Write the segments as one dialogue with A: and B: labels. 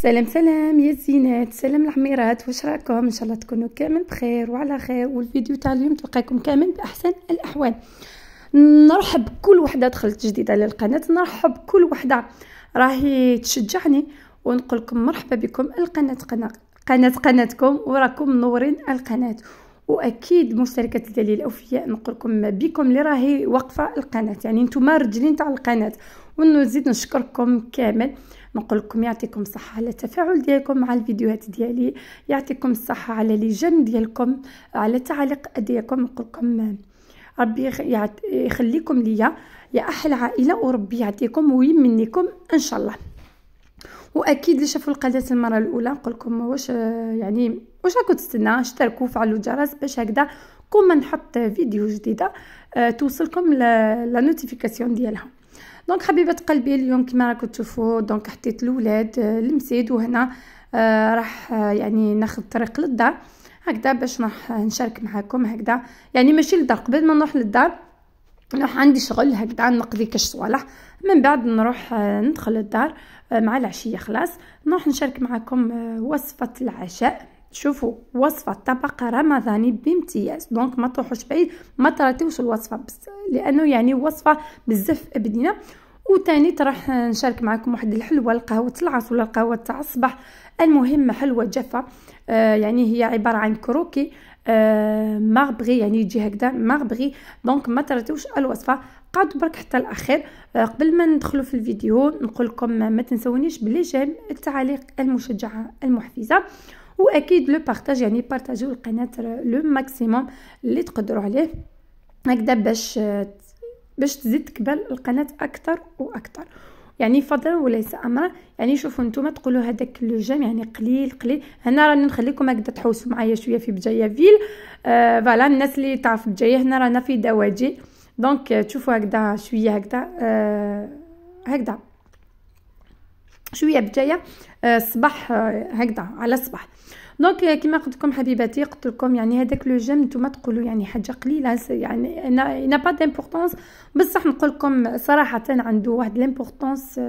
A: سلام سلام يا زينات، سلام العميرات، واش راكم؟ ان شاء الله تكونوا كامل بخير وعلى خير. والفيديو تاع اليوم تلقاكم كامل باحسن الاحوال. نرحب بكل وحده دخلت جديده للقناه، نرحب بكل وحده راهي تشجعني، ونقول لكم مرحبا بكم. القناه قناتكم وراكم منورين القناه، واكيد مشتركات ديالي الاوفياء نقول لكم بكم اللي راهي واقفه القناه، يعني نتوما رجلين تاع القناه. ونزيد نشكركم كامل، نقول لكم يعطيكم الصحه على التفاعل ديالكم مع الفيديوهات ديالي، يعطيكم الصحه على لي جيم ديالكم، على التعاليق ديالكم. نقول لكم ربي يخليكم ليا يا احلى عائله، وربي يعطيكم ويمنيكم ان شاء الله. واكيد اللي شافوا القناه المره الاولى نقول لكم واش راكم تستنى، اشتركوا وفعلوا الجرس باش هكذا كل ما نحط فيديو جديده توصلكم لا نوتيفيكاسيون ديالها. دونك حبيبه قلبي، اليوم كما راكم تشوفوا دونك حطيت الاولاد لمسيد، وهنا راح يعني ناخذ الطريق للدار هكذا باش راح نشارك معكم هكذا، يعني ماشي للدار. قبل ما نروح للدار نروح عندي شغل هكذا نقضي كاش صوالح، من بعد نروح ندخل للدار مع العشيه خلاص نروح نشارك معكم وصفه العشاء. شوفوا وصفه طبق رمضاني بامتياز، دونك ما تروحوش بعيد، ما تراتيوش الوصفه بس لانه يعني وصفه بزاف بنينه. وثاني راح نشارك معكم واحد الحلوه، القهوه العصر ولا القهوه تاع الصباح، المهم حلوه جافه، يعني هي عباره عن كروكي مغبغي، يعني يجي هكذا مغبغي. دونك ما تراتيوش الوصفه، قعدوا برك حتى الاخير. قبل ما ندخلوا في الفيديو نقول لكم ما تنسونيش بلي جيم، التعاليق المشجعه المحفزه، واكيد لو بارطاج، يعني بارطاجيو القناه لو ماكسيموم اللي تقدروا عليه هكذا باش تزيد تكبر القناه اكثر واكثر، يعني فضلا وليس امرا. يعني شوفوا نتوما تقولوا هذاك لو جيم يعني قليل. هنا راني نخليكم هكذا تحوسوا معايا شويه في بجايه فيل، فوالا الناس اللي تعرف بجايه، هنا رانا في دواجي. دونك تشوفوا هكذا شويه هكذا هكذا شويه بجايه الصباح هكذا على الصباح. دونك كما قلت لكم حبيباتي، قلت لكم يعني هذاك لو جيم نتوما تقولوا يعني حاجه قليله، يعني انا با دامبورطونس، بصح نقول لكم صراحه عنده واحد لامبورطونس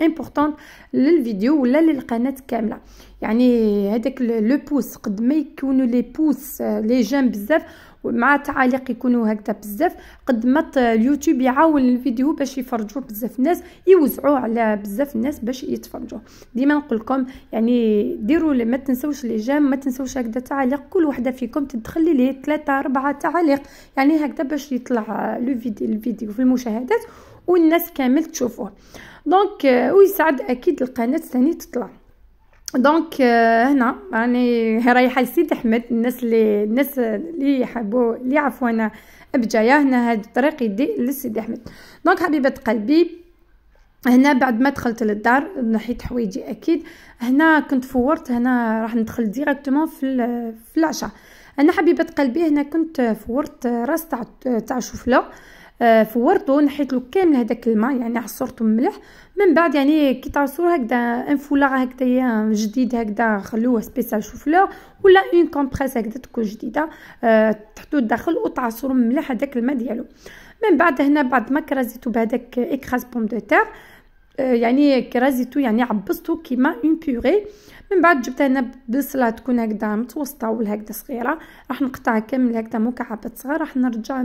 A: امبورطون للفيديو ولا للقناه كامله. يعني هذاك لو بوس قد ما يكونوا لي بوس لي جيم بزاف مع تعاليق يكونوا هكذا بزاف، قد ما اليوتيوب يعاون الفيديو باش يفرجوه بزاف الناس، يوزعوه على بزاف الناس باش يتفرجوا. ديما نقول لكم يعني ديروا ما تنسوش لي جيم، ما تنسوش هكذا تعاليق، كل وحده فيكم تدخلي لي 3 4 تعاليق، يعني هكذا باش يطلع الفيديو في المشاهدات والناس كامل تشوفوه. دونك ويساعد اكيد القناه ثاني تطلع. دونك هنا راني رايحه لسيد احمد، الناس اللي يحبوا اللي يعرفوا انا بجايه، هنا هذا الطريق يدي لسيد احمد. دونك حبيبه قلبي، هنا بعد ما دخلت للدار نحيت حوايجي اكيد، هنا كنت فورت، هنا راح ندخل ديريكتومون في العشاء. انا حبيبه قلبي هنا كنت فورت راس تاع شوفله، فورته نحيت له كامل هذاك الماء، يعني عصرته مليح. من بعد يعني كي تعصروا هكذا ان فولاغ هكذا جديد هكذا خلوه سبيسيال شوفلور، ولا اون كومبريس هكذا تكون جديده تحطوه الداخل وتعصروا مليح هذاك الماء ديالو. من بعد هنا بعد ما كرازيتو بهذاك اكراز بوم دو تير، يعني كرازيتو يعني عبصتو كيما اون بيوري. من بعد جبت هنا بصله تكون هكذا متوسطه ولا هكذا صغيره، راح نقطعها كامل هكذا مكعبات صغار، راح نرجع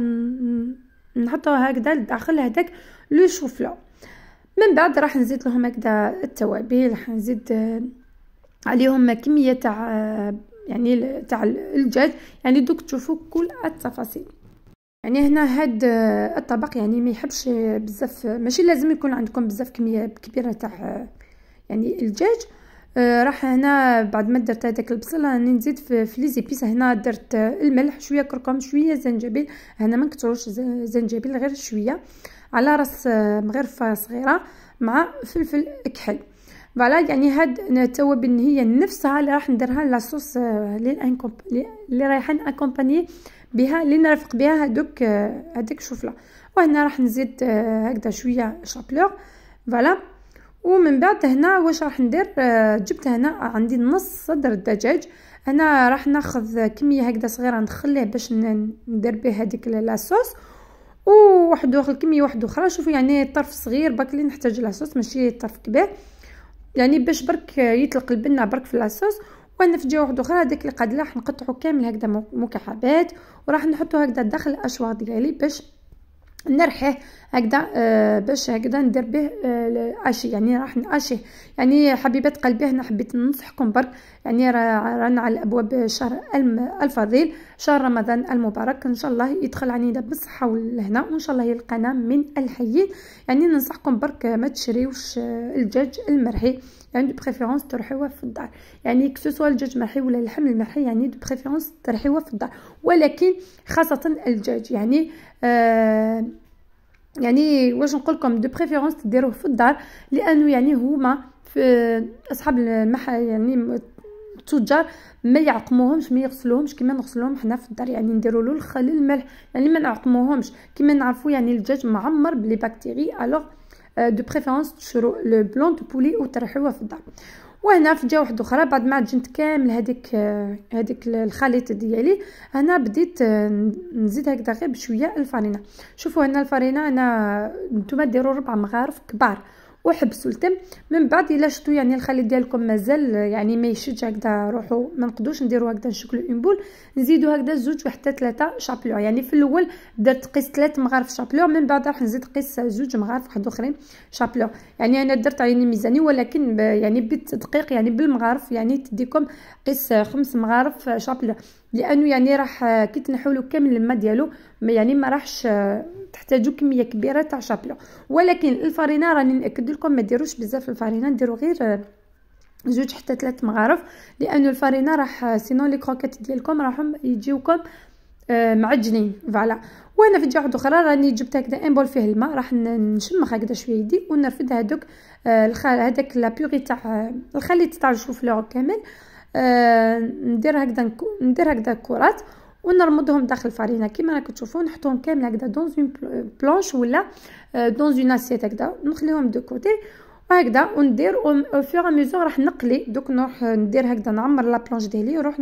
A: نحطوها هكذا لداخل هذاك لو شوفلو. من بعد راح نزيد لهم هكذا التوابل، راح نزيد عليهم كميه تاع يعني تاع الدجاج، يعني دوك تشوفوا كل التفاصيل. يعني هنا هاد الطبق يعني ما يحبش بزاف، ماشي لازم يكون عندكم بزاف كميه كبيره تاع يعني الدجاج. راح هنا بعد ما درت هذاك البصل راني نزيد في لي زيبيس. هنا درت الملح، شويه كركم، شويه زنجبيل، هنا ما نكثروش زنجبيل غير شويه، على راس مغرفه صغيره مع فلفل كحل. فوالا يعني هاد التوابل هي نفسها اللي راح نديرها لاصوص اللي رايحين اكومباني بها، اللي نرافق بها هذاك شوفله. وهنا راح نزيد هكذا شويه شابلور. فوالا ومن بعد هنا واش راح ندير، جبت هنا عندي نص صدر الدجاج، انا راح ناخذ كميه هكذا صغيره نخليه باش ندير به هذيك لاصوص، وواحد اخر كميه واحده اخرى. شوفوا يعني طرف صغير باك اللي نحتاج لاصوص، ماشي طرف كبير. يعني باش برك يطلق البنه برك في لاصوص. وانا في جهه واحده اخرى هذيك اللي قد راح نقطعوا كامل هكذا مكعبات وراح نحطوا هكذا داخل الاشواط ديالي باش نرحيه هكذا، باش هكذا ندير به الاشي، يعني راح ناشيه. يعني حبيبات قلبي هنا حبيت ننصحكم برك، يعني رانا على ابواب شهر الفضيل، شهر رمضان المبارك، ان شاء الله يدخل علينا بالصحه والهنا وان شاء الله يلقانا من الحيين. يعني ننصحكم برك ما تشريوش الدجاج المرحي، يعني دو بريفيرونس ترحيوه في الدار، يعني كسوسوا الدجاج مرحي ولا اللحم المرحي، يعني دو بريفيرونس ترحيوه في الدار، ولكن خاصه الدجاج يعني يعني واش نقول لكم دو بريفيرونس ديروه في الدار، لانه يعني هما في اصحاب المحل يعني التجار ما يعقموهمش ما يغسلوهمش كيما نغسلوهم حنا في الدار، يعني نديروا له الخل الملح، يعني ما نعقموهمش كيما نعرفوا يعني الدجاج معمر بلي بكتيري. الوغ دو بريفيرونس تشرو لو بلون دو بولي وترحوه في الدار. وهنا في جهه واحده اخرى بعد ما عجنت كامل هذيك الخليط ديالي، هنا بديت نزيد هكذا غير بشويه الفرينه. شوفوا هنا الفرينه انا نتوما ديروا 4 مغارف كبار وحبسوا التم. من بعد الا شفتوا يعني الخليط ديالكم مازال يعني ما يشدش هكذا روحو، ما نقدوش نديروا هكذا نشكلوا اون بول، نزيدوا هكذا 2 حتى 3 شابلور. يعني في الاول درت قيس 3 مغارف شابلور، من بعد راح نزيد قيس 2 مغارف واحد اخرين شابلور. يعني انا درت عيني ميزاني، ولكن يعني بالتدقيق يعني بالمغارف يعني تديكم قيس 5 مغارف شابلور، لانه يعني راح كي تنحولوا كامل الماء ديالو يعني ما راحش تحتاجوا كميه كبيره تاع شابلو. ولكن الفرينه راني ناكد لكم ما ديروش بزاف الفرينه، ديروا غير 2 حتى 3 مغارف، لانه الفرينه راح سينو لي كروكيت ديالكم راحهم يجيوكم معجنين. فوالا. وانا في جهه اخرى راني جبت هكذا ان بول فيه الماء، راح نشمخ هكذا شويه يدي ونرفد هذاك لا بيغي تاع الخليط تاع الشوفلور كامل، ندير هكذا كرات ونرمضهم داخل الفرينه كيما راكم تشوفوا، نحطهم كامل هكذا دون اون بلانش ولا دون اون اسيت هكذا، نخليهم دو كوتي وهكذا وندير او فور ميزور راح نقلي. دوك نروح ندير هكذا نعمر لا بلانش ديالي ونروح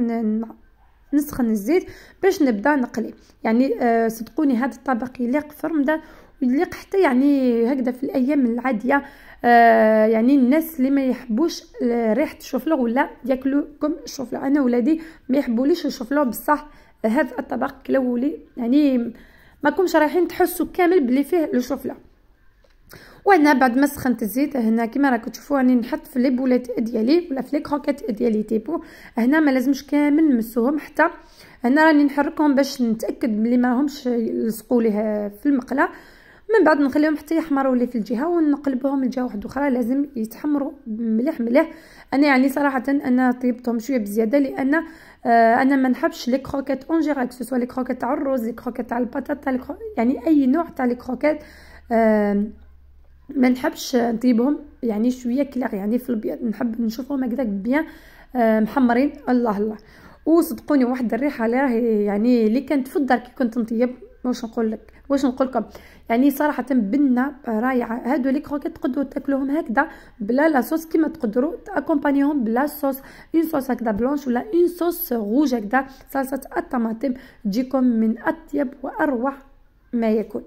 A: نسخن الزيت باش نبدا نقلي. يعني صدقوني هذا الطبق يليق في رمضان ويليق حتى يعني هكذا في الايام العاديه. يعني الناس اللي ما يحبوش ريحه الشوفلور ولا ياكلوا كم الشوفلور، انا ولادي ما يحبوليش الشوفلور بصح هذا الطبق كلولي يعني ما كومش رايحين تحسوا كامل بلي فيه الشوفلور. وانا بعد ما سخنت الزيت هنا كيما راكم تشوفوا راني نحط في لي بولات ديالي ولا في لي كروكيت ديالي تيبو. هنا ما لازمش كامل نمسوهم، حتى هنا راني نحركهم باش نتاكد بلي ما همش يلصقوا ليه في المقله. من بعد نخليهم حتى يحمروا لي في الجهه ونقلبهم الجهه واحده اخرى، لازم يتحمروا مليح مليح. انا يعني صراحه انا طيبتهم شويه بزياده، لان انا ما نحبش لي كروكيت اون جيرال، سواء لي كروكيت تاع الروز، لي كروكيت تاع البطاطا، يعني اي نوع تاع لي كروكيت ما نحبش نطيبهم يعني شويه كلاغ، يعني في الابيض نحب نشوفهم هكذاك بيان محمرين. الله الله. وصدقوني واحد الريحه راهي يعني اللي كانت في الدار كي كنت نطيب، واش نقول لكم يعني صراحه بنه رايعه. هادو لي كروكيت تقدروا تاكلوهم هكذا بلا لا صوص، كيما تقدروا اكومبانيهم بلا صوص، اون صوص هكذا بلونش ولا اون صوص روج هكذا صلصه الطماطم، تجيكم من اطيب واروع ما يكون.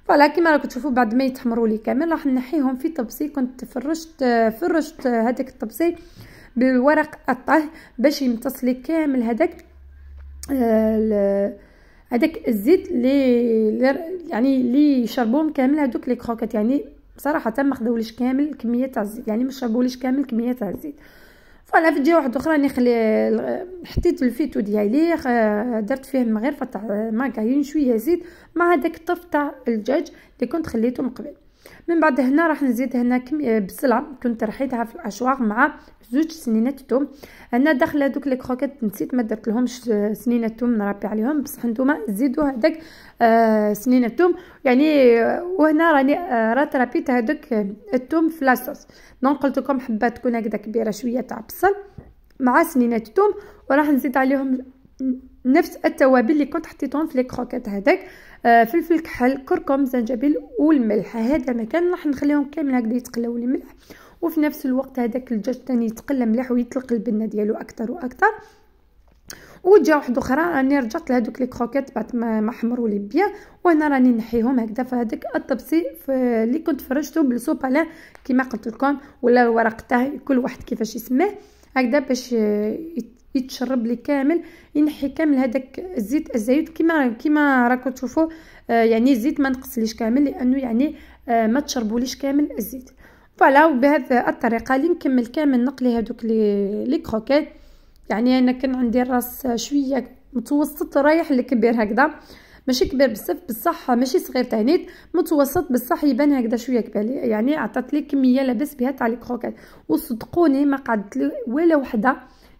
A: فوالا كيما راكم تشوفوا بعد ما يتحمروا لي كامل راح نحيهم في طبسي. كنت فرشت هذاك الطبسي بالورق الطهي باش يمتص لي كامل هذاك الزيت اللي يشربوهم كامل هذوك لي كروكيت. يعني بصراحه ما خداوليش كامل كميه تاع الزيت، يعني ما شربوليش كامل كميه تاع الزيت. فوالا في جهه واحده اخرى نخلي حطيت الفيتو ديالي، درت فيه مغرفه تاع ماكاين شويه زيت مع هذاك الطرف تاع الدجاج اللي كنت خليته من قبل. من بعد هنا راح نزيد هنا بصله كنت رحيتها في الاشواق مع 2 سنينات توم. انا داخله دوك لي كروكيت نسيت ما درت لهمش سنينات توم نربي عليهم، بصح نتوما زيدوا هذاك سنينات توم يعني. وهنا راني ربيت هذاك التوم في لاصوص، دونك قلت لكم حبه تكون هكذا كبيره شويه تاع بصل مع سنينات توم، وراح نزيد عليهم نفس التوابل اللي كنت حطيتهم في لي كروكيت هذاك، فلفل كحل كركم زنجبيل والملح. هذا مكان راح نخليهم كامل هكذا يتقلاو لي ملح، وفي نفس الوقت هذاك الدجاج ثاني يتقلى مليح ويطلق البنه ديالو اكثر واكثر. وجا واحده اخرى راني رجعت لهذوك لي كروكيت بعد ما حمروا لي بيان، وانا راني نحيهم هكذا في هذاك الطبسي اللي كنت فرشته بالسوبالين كيما قلت لكم، ولا الورق تاعي كل واحد كيفاش يسميه هكذا، باش يتشرب لي كامل، ينحي كامل هذاك الزيت كيما راكم تشوفوا. يعني الزيت ما نقصليش كامل لانه يعني ما تشربوليش كامل الزيت. فوالا وبهذه الطريقه اللي نكمل كامل نقلي هذوك لي كروكيت. يعني انا كان عندي الراس شويه متوسط رايح لكبير هكذا، ماشي كبير بزاف بصح ماشي صغير تانيت، متوسط بصح يبان هكذا شويه كبير. يعني عطات لي كميه لاباس بها تاع لي كروكيت، وصدقوني ما قعدت لي ولا وحده.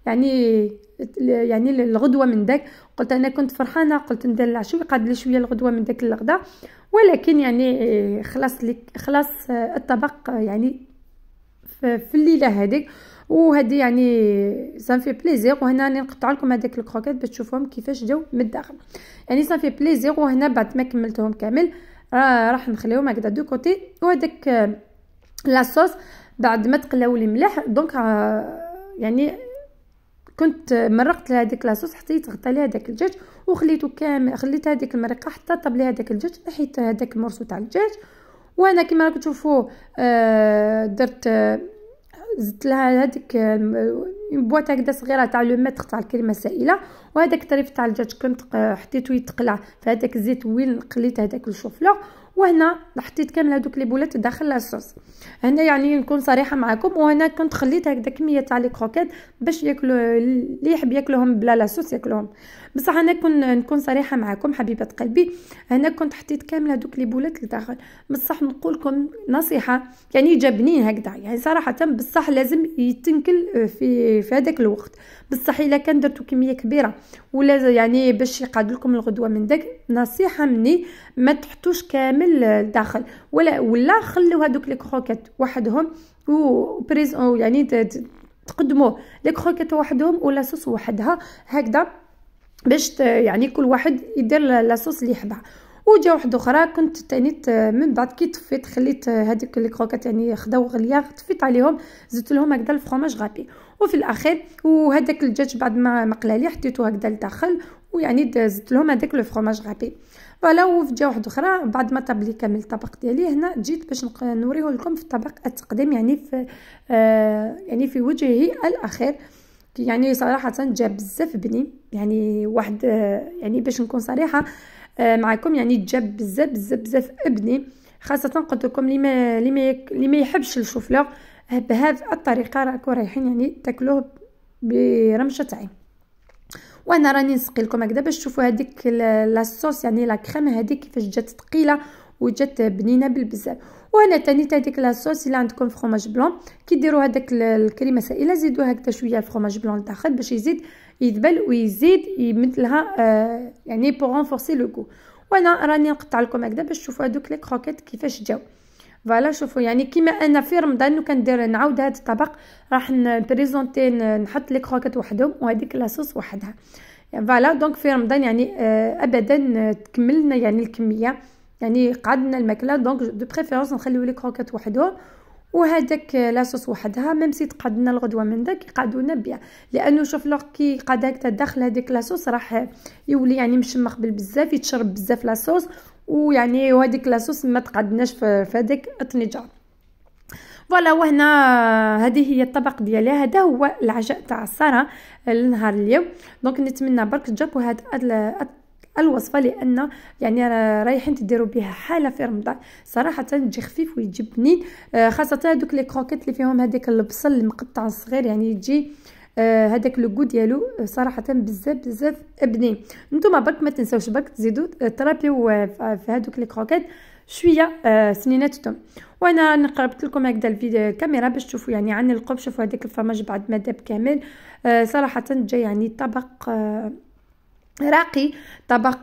A: يعني الغدوه من داك قلت انا كنت فرحانه، قلت ندير العشوه قعد لي شويه الغدوه من داك الغدا، ولكن يعني خلاص الطبق يعني في الليله هذيك. وهذه يعني صافي بليزير. وهنا راني نقطع لكم هذاك الكروكيت باش تشوفوهم كيفاش جاو من الداخل، يعني صافي بليزير. وهنا بعد ما كملتهم كامل راح نخليهم هكذا دو كوتي. وهذاك لاصوص بعد ما تقلاو لي مليح دونك يعني كنت مرقت لهذيك لاصوص حتى يتغطى لي هذاك الدجاج، وخليته كامل، خليت هذيك المرقه حتى طاب لي هذاك الدجاج، نحيت هذاك المرسو تاع الدجاج. وانا كما راكم تشوفوا درت زدت لها هذيك بواط هكذا صغيره تاع لو متر تاع الكريمه السائله. وهذاك الطريف تاع الدجاج كنت حطيته يتقلع في هذاك الزيت وين قليت هذاك الشوفلور. وهنا حطيت كامل هذوك لي بولات داخل لاصوص. هنا يعني نكون صريحه معكم، وهنا كنت خليت هكذا كميه تاع لي كروكيت باش ياكلوا اللي يحب ياكلهم بلا لاصوص ياكلوهم. بصح انا نكون صريحه معكم حبيبه قلبي، هنا كنت حطيت كامل هذوك لي بولات لداخل. بصح نقول لكم نصيحه يعني جابنين هكذا يعني صراحه، بصح لازم يتنكل في هذاك الوقت. بصح الا كان درتو كميه كبيره ولا يعني باش يقعد لكم الغدوه من داك، نصيحه مني ما تحطوش كامل داخل ولا خليو هذوك لي كروكيت وحدهم و يعني تقدموا لي كروكيت وحدهم ولا صوص وحدها هكذا، باش يعني كل واحد يدير لاصوص اللي يحبها. وجا واحده اخرى كنت تانيت من بعد كي طفيت خليت هذيك لي كروكيت يعني خداو غليه، طفيت عليهم زدت لهم هكذا الفرomاج غابي. وفي الاخير وهذاك الدجاج بعد ما قلالي حطيته هكذا لداخل، ويعني زدت لهم هذاك لو فرomاج غابي. فوالا وجا واحده اخرى بعد ما طاب لي كامل الطبق ديالي، هنا جيت باش نوريه لكم في الطبق التقديم يعني في يعني في وجهه الاخير. يعني صراحه جا بزاف بنين، يعني واحد يعني باش نكون صريحه معكم يعني جا بزاف بنين. خاصه قلت لكم اللي ما يحبش الشوفلور بهذه الطريقه راكم رايحين يعني تاكلوه برمشه عين. وانا راني نسقي لكم هكذا باش تشوفوا هذيك لاصوص يعني لا كريم هذيك كيفاش جات ثقيله وجات بنينه بالبزاف. وانا تاني هذيك لاصوص الا عندكم فرomاج بلون كي ديروا هذاك الكريمه سائله زيدوا هكذا شويه الفرomاج بلون لداخل باش يزيد يذبل ويزيد يمد لها يعني بور رونفورسي لو غو. وانا راني نقطع لكم هكذا باش تشوفوا هذوك لي كروكيت كيفاش جاو. فوالا شوفوا يعني كيما انا في رمضان كندير نعاود هذا الطبق راح نبريزونتي نحط لي كروكيت وحدهم وهذيك لاصوص وحدها. فوالا دونك في رمضان يعني ابدا تكملنا يعني الكميه يعني قعدنا الماكله دونك دو بريفيرونس نخليو لي كروكيت وحدهم وهذاك لاصوص وحدها. ميم سي تقعدنا الغدوه من داك يقعدونا بيان، لانه شوف لو كي قعد هكا داخل هذيك لاصوص راح يولي يعني مشمخ بزاف يتشرب بزاف لاصوص، ويعني وهذيك لاصوص ما تقعدناش في هذاك الطنجره. فوالا وهنا هذه هي الطبق ديالي، هذا هو العشاء تاع ساره لنهار اليوم. دونك نتمنى برك تجربوا هذا الوصفه، لان يعني رايحين تديروا بها حاله في رمضان صراحه تجي خفيف ويجي بنين. خاصه هذوك لي كروكيت اللي فيهم هذاك البصل المقطع صغير يعني يجي هذاك لو غو ديالو صراحه بزاف بنين. نتوما برك ما تنساوش برك تزيدوا ترابيو في هذوك لي كروكيت شويه سنينات الثوم. وانا قربت لكم هكذا الفيديو الكاميرا باش تشوفوا يعني عن القرب. شوفوا هذاك الفرماج بعد ما داب كامل صراحه جاي يعني طبق راقي، طبق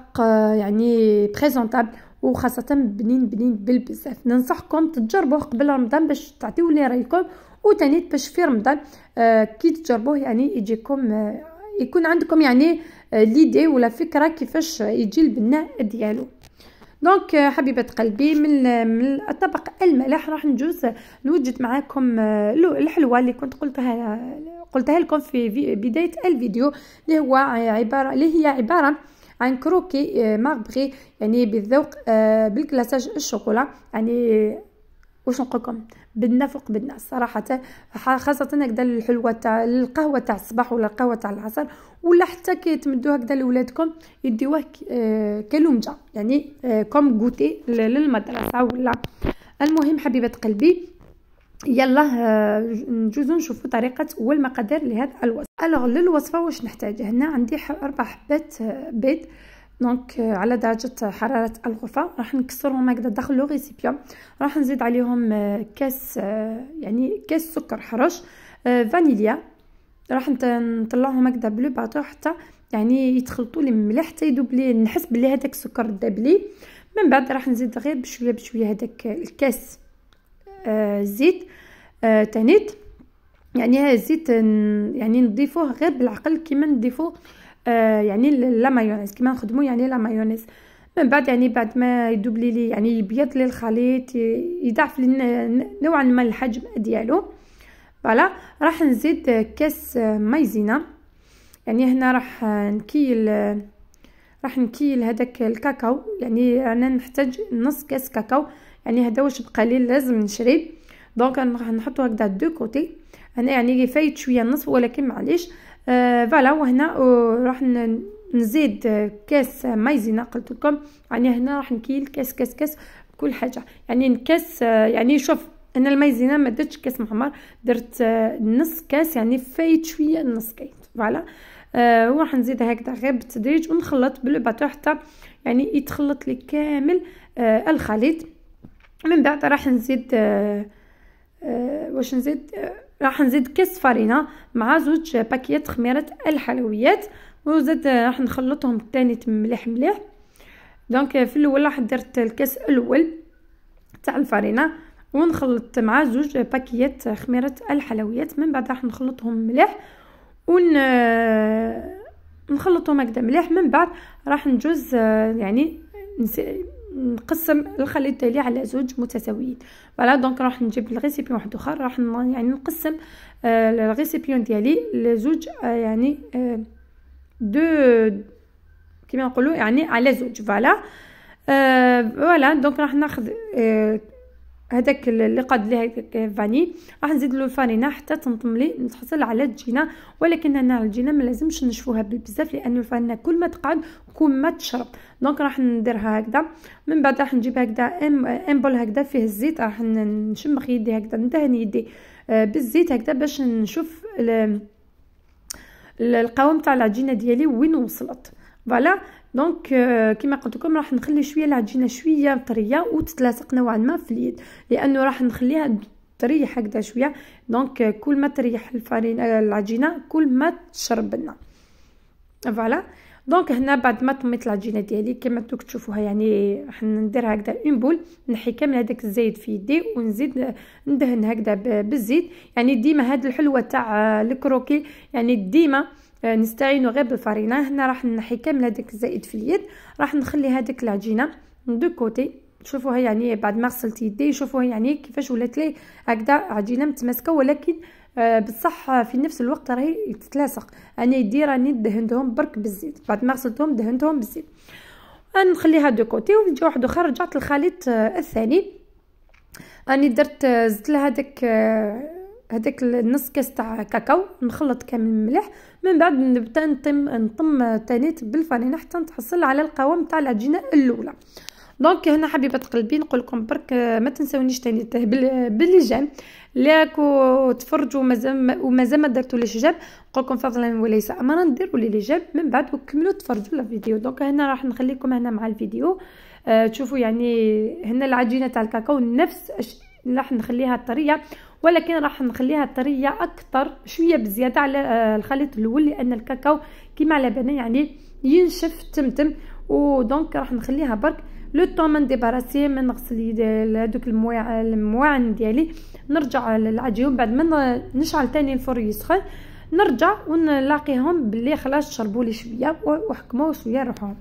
A: يعني بريزونطابل وخاصه بنين بالبزاف. ننصحكم تجربوه قبل رمضان باش تعطيو لي رايكم، وثاني باش في رمضان كي تجربوه يعني يجيكم يكون عندكم يعني ليدي ولا فكره كيفاش يجي البناء ديالو. دونك حبيبه قلبي من الطبق الملح راح نوجد معاكم الحلوه اللي كنت قلتها لكم في بدايه الفيديو، اللي هي عباره عن كروكي ماربغي، يعني بالذوق بالكلاصاج الشوكولا، يعني واش نقولكم بدنا فوق بدنا صراحه، خاصه هكذا الحلوه تاع القهوه تاع الصباح ولا القهوه تاع العصر، ولا حتى كي تمدوا هكذا لولادكم يديوه كلمجه، يعني كوم غوتي للمدرسه ولا. المهم حبيبه قلبي يلا نجوزو نشوفوا طريقه والمقادير لهذا الوصفه. الوغ للوصفه واش نحتاج؟ هنا عندي 4 حبات بيض، دونك على درجه حراره الغرفه، راح نكسرهم هكذا داخل لو ريسيبيون، راح نزيد عليهم كاس يعني كاس سكر حرش، فانيليا، راح نطلعهم هكذا بلو باطو حتى يعني يتخلطوا لي مليح حتى يذوب لي، نحس بلي هذاك السكر داب لي. من بعد راح نزيد غير بشويه بشويه هذاك الكاس زيت تانيت، يعني هذا الزيت يعني نضيفوه غير بالعقل كيما نضيفوه يعني لا مايونيز، كيما نخدمو يعني لا مايونيز. من بعد يعني بعد ما يذوب لي يعني يبيض لي الخليط، يضاعف لي نوعا ما الحجم ديالو، فوالا راح نزيد كاس مايزينا، يعني هنا راح نكيل هذاك الكاكاو، يعني انا نحتاج نص كاس كاكاو، يعني هذا واش بقى لي لازم نشري، دونك راح نحطو هكذا دو كوتي، انا يعني فايت شويه النصف ولكن معليش. فوالا وهنا راح نزيد كاس مايزينا قلت لكم، يعني هنا راح نكيل كاس كل حاجه، يعني نكاس يعني شوف انا المايزينا ما درتش كاس محمر، درت نص كاس، يعني فايت شويه نص كاس، فوالا. وراح نزيد هكذا غير بالتدريج ونخلط بالباطو حتى يعني يتخلط لي كامل الخليط. من بعد راح نزيد واش نزيد؟ راح نزيد كاس فرينه مع 2 باكيات خميره الحلويات، وزاد راح نخلطهم تاني مليح مليح. دونك في الاول راح درت الكاس الاول تاع الفرينه ونخلط مع 2 باكيات خميره الحلويات، من بعد راح نخلطهم مليح نخلطهم هكذا مليح. من بعد راح نجوز يعني نقسم الخليط ديالي على 2 متساويين، فوالا. دونك راح نجيب الريسيبيون واحد اخر، راح يعني نقسم الريسيبيون ديالي ل2 يعني دو كيما نقولوا يعني على 2، فوالا. فوالا دونك راح ناخذ هذاك اللي قاد ليه هذاك فاني، راح نزيد له الفرينه حتى تنطم لي نحصل على الجينه، ولكن هنا الجينه ما لازمش نشفوها بزاف لان الفرينه كل ما تقعد كل ما تشرب، دونك راح نديرها هكذا. من بعد راح نجيب هكذا ام بول هكذا فيه الزيت، راح نشمخ يدي هكذا، ندهن يدي بالزيت هكذا باش نشوف القوام تاع العجينه ديالي وين وصلت، فوالا. دونك كما قلت لكم راح نخلي شويه العجينه شويه طريه وتتلاصق نوعا ما في اليد، لانه راح نخليها تريح هكذا شويه، دونك كل ما تريح العجينه كل ما تشرب لنا، فوالا. دونك هنا بعد ما طميت العجينه ديالي كما دوك تشوفوها، يعني راح نديرها هكذا اون بول، نحي كامل هذاك الزايد في يدي ونزيد ندهن هكذا بالزيت. يعني ديما هاد الحلوه تاع الكروكي يعني ديما نستعينوا غير بالفرينه. هنا راح نحي كامل هذاك الزائد في اليد، راح نخلي هذيك العجينه دو كوتي، شوفوها يعني بعد ما غسلت يدي، شوفوها يعني كيفاش ولات لي هكذا عجينه متماسكه، ولكن بصح في نفس الوقت راهي تتلاصق. انا يدي راني دهنتهم برك بالزيت، بعد ما غسلتهم دهنتهم بالزيت، نخليها دو كوتي. وفي واحد اخر رجعت الخليط الثاني، راني درت زدت لها هذاك النص كاس تاع كاكاو، نخلط كامل مليح. من بعد نبدا نطم تانيت بالفرينه حتى نتحصل على القوام تاع العجينه الاولى. دونك هنا حبيبه قلبي نقول لكم برك ما تنسونيش تاني بالجيم لاكو تفرجوا ومازال ما درتوليش جيم، نقول لكم فضلا وليس امرا ديروا لي جيم من بعد وكملوا تفرجوا الفيديو. دونك هنا راح نخليكم هنا مع الفيديو تشوفوا يعني هنا العجينه تاع الكاكاو نفس راح نخليها طريه، ولكن راح نخليها طريه اكثر شويه بزياده على الخليط الاول، لان الكاكاو كيما على بالنا يعني ينشف تمتم. ودونك راح نخليها برك لو طون من ديباراسي من نغسل هذوك المواعن ديالي، نرجع للعجين بعد ما نشعل تاني الفرن يسخن، نرجع ونلاقيهم باللي خلاص شربوا لي شويه وحكموا شويه روحهم.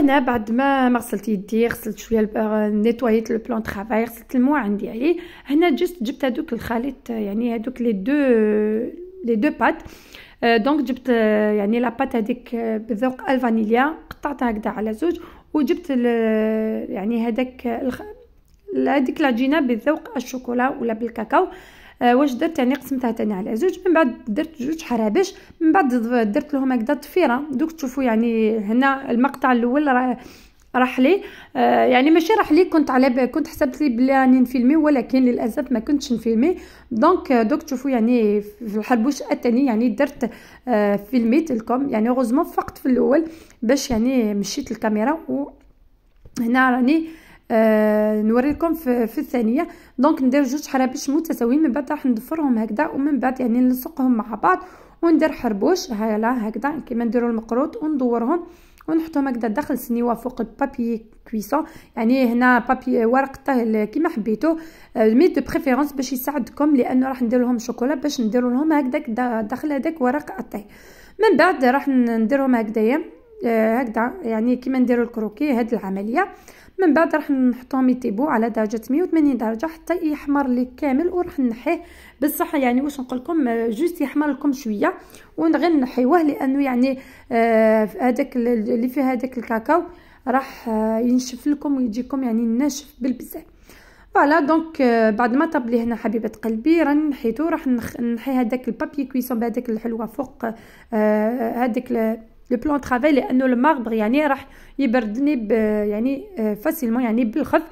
A: وهنا بعد ما غسلت يدي، غسلت شويه نيتوايت لو بلان طرافاي، غسلت المواعن ديالي. هنا جبت هذوك الخليط، يعني هذوك لي دو بات. دونك جبت يعني لا بات هذيك بذوق الفانيليا، قطعتها هكذا على زوج، وجبت يعني هذيك العجينه بذوق الشوكولا ولا بالكاكاو. واش درت يعني قسمتها تاني على زوج، من بعد درت جوج حرابش، من بعد درت لهم هكذا ضفيره. دوك تشوفوا يعني هنا المقطع الاول راح لي، يعني ماشي راح لي، كنت حسبت لي بلي راني نفيلمي، ولكن للاسف ما كنتش نفيلمي. دوك تشوفوا يعني في الحربوش الثاني يعني درت فيلميت لكم، يعني غوزمون فقط في الاول باش يعني مشيت الكاميرا، وهنا راني نوريكم في الثانيه. دونك ندير جوج حرابش متساويين، من بعد راح نضفرهم هكذا، ومن بعد يعني نلصقهم مع بعض وندير حربوش هكذا كيما نديروا المقروط، وندورهم ونحطهم هكذا داخل السنيوه فوق البابي كويسون. يعني هنا بابي ورق طهي كيما حبيتو، مي دو بريفيرونس باش يساعدكم، لانه راح ندير لهم شوكولا باش نديروا لهم هكذاك داخل هذاك ورق الطهي. من بعد راح نديرهم هكذايا هكذا يعني كيما نديروا الكروكي هذه العمليه. من بعد راح نحطهم يطيبوا على درجه 180 درجه حتى يحمر لي كامل، وراح نحيه بصح يعني واش نقول لكم، جوست يحمر لكم شويه ونغير نحيوه، لانه يعني هذاك اللي فيه هذاك الكاكاو راح ينشف لكم ويجيكم يعني ناشف بالبزاف. فوالا دونك بعد ما طاب لي هنا حبيبه قلبي راني نحيتو، راح نحي هذاك البابي كويسون بهذاك الحلوه فوق هذاك لو بلان طرافاي، لانه الماربر يعني راح يبردني يعني فاسيلمون يعني بالخف.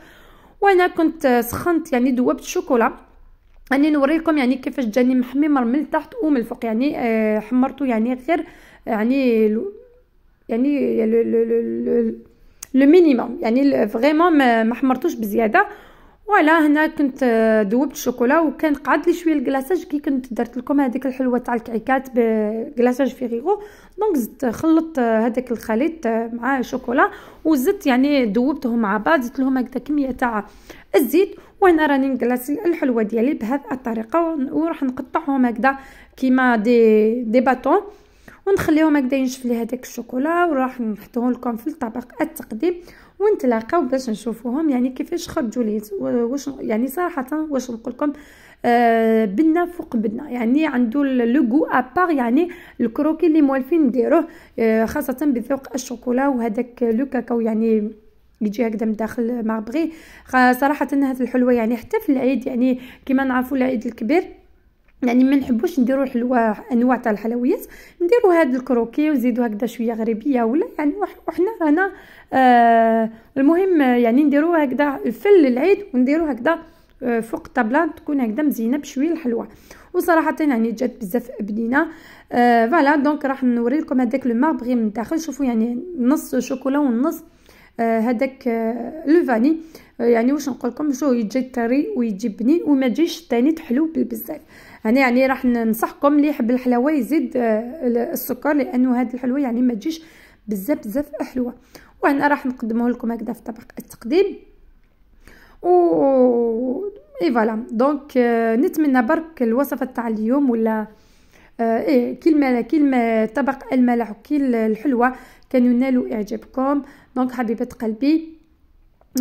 A: وانا كنت سخنت يعني ذوبت الشوكولا، راني نوريكم يعني كيفاش جاني محمر من التحت ومن الفوق، يعني حمرته يعني غير يعني لو مينيموم، يعني فريمون ما حمرتوش بزياده. ولا هنا كنت ذوبت الشوكولا، وكان قعد لي شويه الكلاصاج كي كنت درت لكم هذيك الحلوه تاع الكعكات بكلاصاج فريغو. دونك زدت خلطت هذاك الخليط مع الشوكولا، وزدت يعني ذوبتهم مع بعض، زدت لهم هكذا كميه تاع الزيت. وانا راني نكلاصي الحلوه ديالي بهذه الطريقه، وراح نقطعهم هكذا كيما دي باتون، ونخليهم هكذا ينشف لي هذاك الشوكولا، وراح نحطهم لكم في الطبق التقديم، ونتلاقاو باش نشوفوهم يعني كيفاش خرجوا لي. واش يعني صراحه واش نقول لكم، بنه فوق بنه، يعني عنده لو غو ابار، يعني الكروكي اللي موالفين نديروه خاصه بذوق الشوكولا وهذاك لو كاكاو، يعني يجي هكذا من داخل ماربغي. صراحه هذه الحلوه يعني حتى في العيد، يعني كيما نعرفوا العيد الكبير يعني ما نحبوش نديروا الحلوه انواع تاع الحلويات، نديروا هذا الكروكي ونزيدوا هكذا شويه غريبيه ولا يعني وحنا رانا المهم يعني نديروا هكذا الفل العيد، ونديروا هكذا فوق الطابله تكون هكذا مزينه بشويه الحلوه. وصراحه يعني جات بزاف بنينه. فوالا دونك راح نوري لكم هذاك لو ماربغي من الداخل، شوفوا يعني نص شوكولا والنص هذاك لو فاني. يعني واش نقول لكم، شو يجي طري ويجي بنين وما تجيش ثاني تحلو بزاف. انا يعني راح ننصحكم اللي يحب الحلاوه يزيد السكر، لانه هذه الحلوه يعني ما تجيش بزاف حلوه. وانا راح نقدمه لكم هكذا في طبق التقديم. اي فوالا دونك نتمنى برك الوصفه تاع اليوم ولا كلمه طبق الملح وكل الحلوه كانوا ينالوا اعجابكم. دونك حبيبه قلبي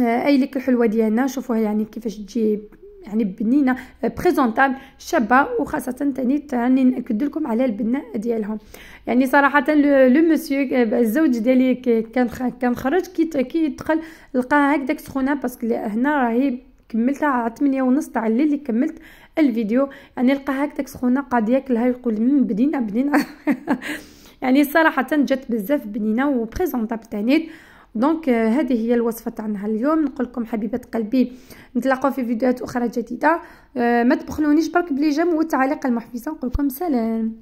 A: اي لك الحلوه ديالنا، شوفوها يعني كيفاش تجي يعني بنينه بريزونطابل شابه، وخاصه تاني ناكد لكم على البناء ديالهم. يعني صراحه لو مسيو الزوج ديالي كان خرج كي يدخل لقاها هكذاك سخونه، باسكو هنا راهي كملتها على 8:30 تاع الليل اللي كملت الفيديو، يعني لقاها هكذاك سخونه قاعد ياكلها يقول بنينه يعني صراحه جات بزاف بنينه وبريزونطابل تاني. دونك هذه هي الوصفه تاعنا اليوم. نقول لكم حبيبه قلبي نتلاقاو في فيديوهات اخرى جديده. ما تبخلونيش برك بلي جيم والتعاليق المحفزه. نقول لكم سلام.